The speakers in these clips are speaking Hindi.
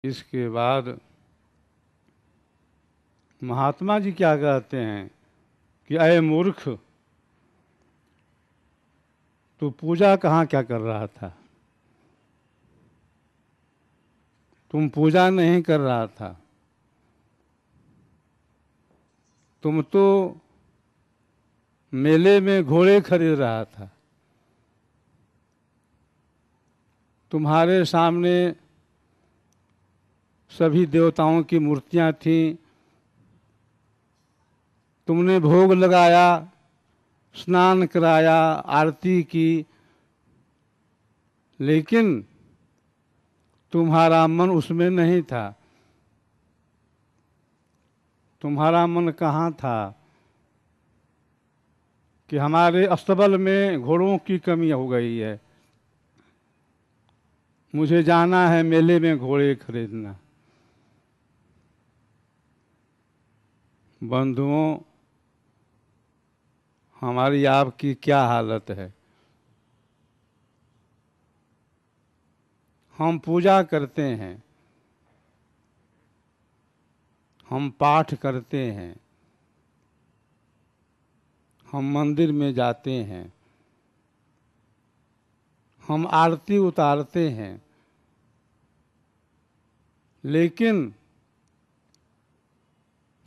इसके बाद महात्मा जी क्या कहते हैं कि अय मूर्ख, तू पूजा कहाँ क्या कर रहा था? तुम पूजा नहीं कर रहा था, तुम तो मेले में घोड़े खरीद रहा था। तुम्हारे सामने सभी देवताओं की मूर्तियां थीं, तुमने भोग लगाया, स्नान कराया, आरती की, लेकिन तुम्हारा मन उसमें नहीं था। तुम्हारा मन कहाँ था कि हमारे अस्तबल में घोड़ों की कमी हो गई है, मुझे जाना है मेले में घोड़े खरीदना। बंधुओं, हमारी आपकी क्या हालत है? हम पूजा करते हैं, हम पाठ करते हैं, हम मंदिर में जाते हैं, हम आरती उतारते हैं, लेकिन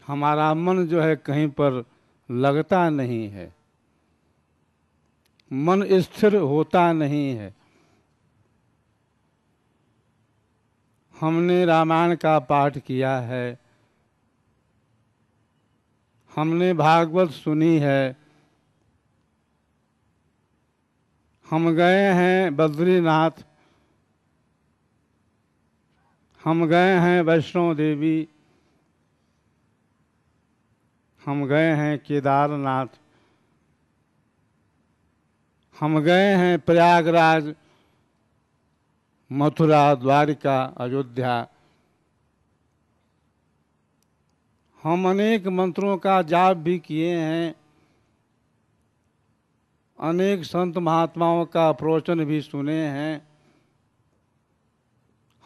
हमारा मन जो है कहीं पर लगता नहीं है, मन स्थिर होता नहीं है। हमने रामायण का पाठ किया है, हमने भागवत सुनी है, हम गए हैं बद्रीनाथ, हम गए हैं वैष्णो देवी, हम गए हैं केदारनाथ, हम गए हैं प्रयागराज, मथुरा, द्वारिका, अयोध्या। हम अनेक मंत्रों का जाप भी किए हैं, अनेक संत महात्माओं का प्रवचन भी सुने हैं,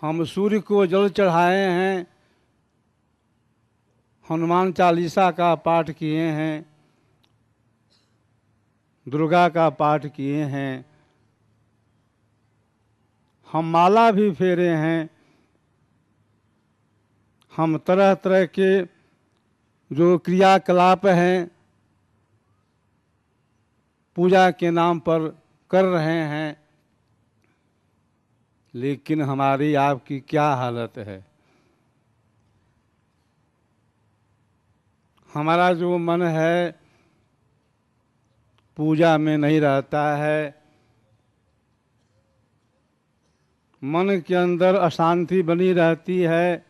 हम सूर्य को जल चढ़ाए हैं, हनुमान चालीसा का पाठ किए हैं, दुर्गा का पाठ किए हैं, हम माला भी फेरे हैं, हम तरह तरह के जो क्रियाकलाप हैं पूजा के नाम पर कर रहे हैं, लेकिन हमारी आपकी क्या हालत है? हमारा जो मन है पूजा में नहीं रहता है, मन के अंदर अशांति बनी रहती है।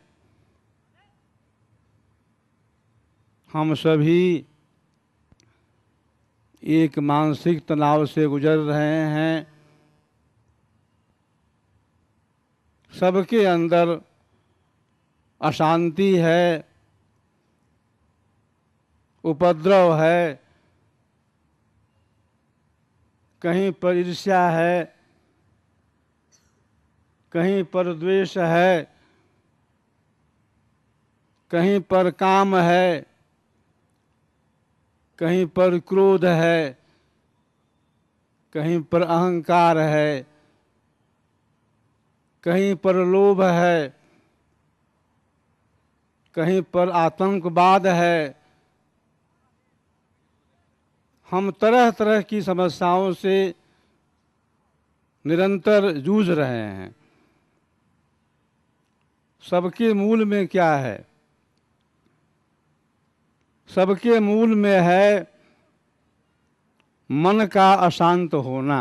हम सभी एक मानसिक तनाव से गुजर रहे हैं, सबके अंदर अशांति है, उपद्रव है, कहीं पर ईर्ष्या है, कहीं पर द्वेष है, कहीं पर काम है, कहीं पर क्रोध है, कहीं पर अहंकार है, कहीं पर लोभ है, कहीं पर आतंकवाद है। हम तरह तरह की समस्याओं से निरंतर जूझ रहे हैं। सबके मूल में क्या है? सबके मूल में है मन का अशांत होना।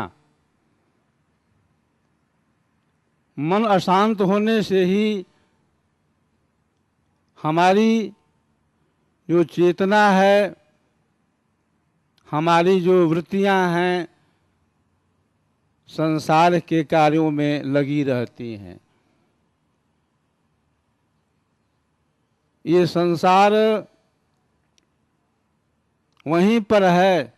मन अशांत होने से ही हमारी जो चेतना है, हमारी जो वृत्तियां हैं, संसार के कार्यों में लगी रहती हैं। ये संसार वहीं पर है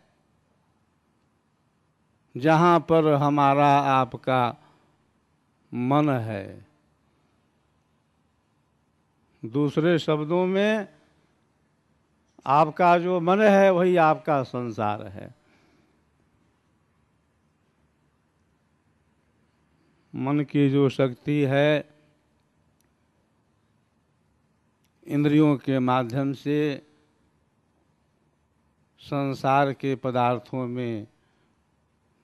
जहाँ पर हमारा आपका मन है। दूसरे शब्दों में आपका जो मन है वही आपका संसार है। मन की जो शक्ति है इंद्रियों के माध्यम से संसार के पदार्थों में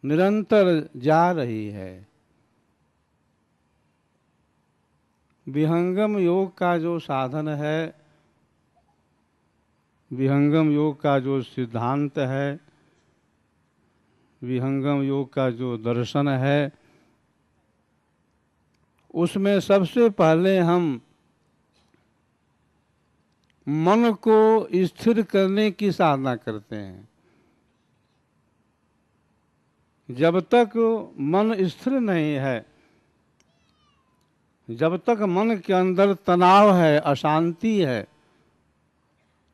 निरंतर जा रही है। विहंगम योग का जो साधन है, विहंगम योग का जो सिद्धांत है, विहंगम योग का जो दर्शन है, उसमें सबसे पहले हम मन को स्थिर करने की साधना करते हैं। जब तक मन स्थिर नहीं है, जब तक मन के अंदर तनाव है, अशांति है,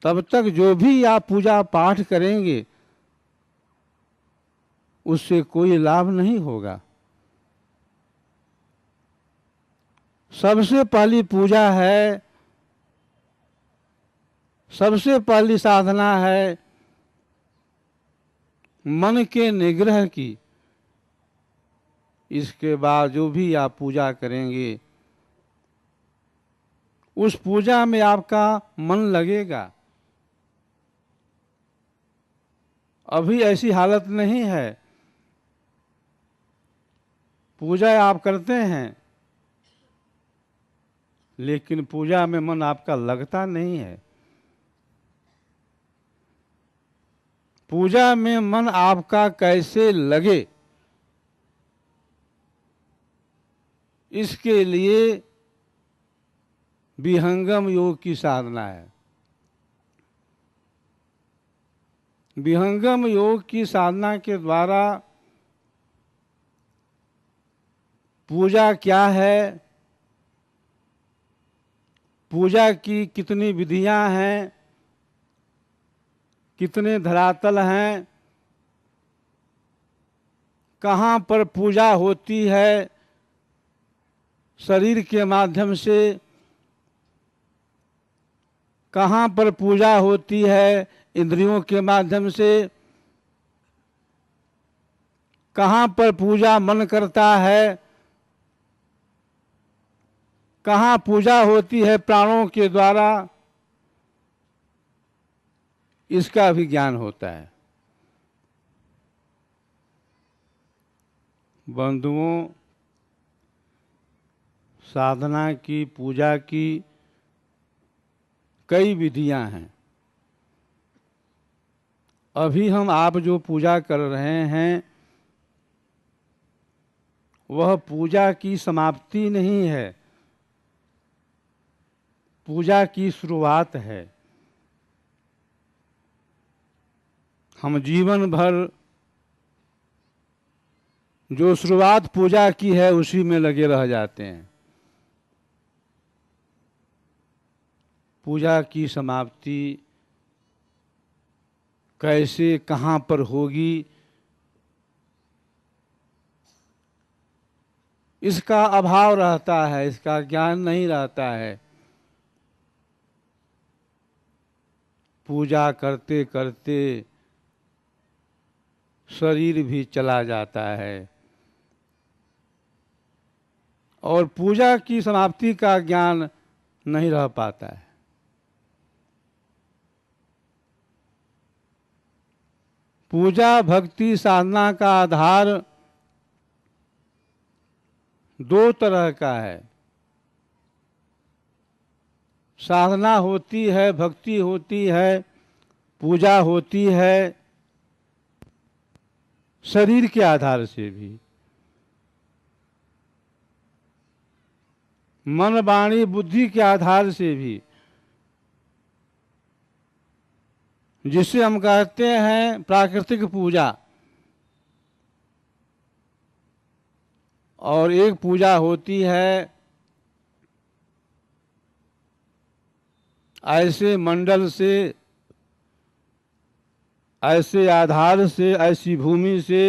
तब तक जो भी आप पूजा पाठ करेंगे उससे कोई लाभ नहीं होगा। सबसे पहली पूजा है, सबसे पहली साधना है मन के निग्रह की। इसके बाद जो भी आप पूजा करेंगे उस पूजा में आपका मन लगेगा। अभी ऐसी हालत नहीं है, पूजा आप करते हैं लेकिन पूजा में मन आपका लगता नहीं है। पूजा में मन आपका कैसे लगे, इसके लिए विहंगम योग की साधना है। विहंगम योग की साधना के द्वारा पूजा क्या है, पूजा की कितनी विधियां हैं, कितने धरातल हैं, कहाँ पर पूजा होती है शरीर के माध्यम से, कहाँ पर पूजा होती है इंद्रियों के माध्यम से, कहाँ पर पूजा मन करता है, कहाँ पूजा होती है प्राणों के द्वारा, इसका भी ज्ञान होता है। बंधुओं, साधना की, पूजा की कई विधियां हैं। अभी हम आप जो पूजा कर रहे हैं वह पूजा की समाप्ति नहीं है, पूजा की शुरुआत है। हम जीवन भर जो शुरुआत पूजा की है उसी में लगे रह जाते हैं। पूजा की समाप्ति कैसे, कहाँ पर होगी, इसका अभाव रहता है, इसका ज्ञान नहीं रहता है। पूजा करते करते शरीर भी चला जाता है और पूजा की समाप्ति का ज्ञान नहीं रह पाता है। पूजा भक्ति साधना का आधार दो तरह का है। साधना होती है, भक्ति होती है, पूजा होती है शरीर के आधार से भी। मन वाणी बुद्धि के आधार से भी, जिसे हम कहते हैं प्राकृतिक पूजा। और एक पूजा होती है ऐसे मंडल से, ऐसे आधार से, ऐसी भूमि से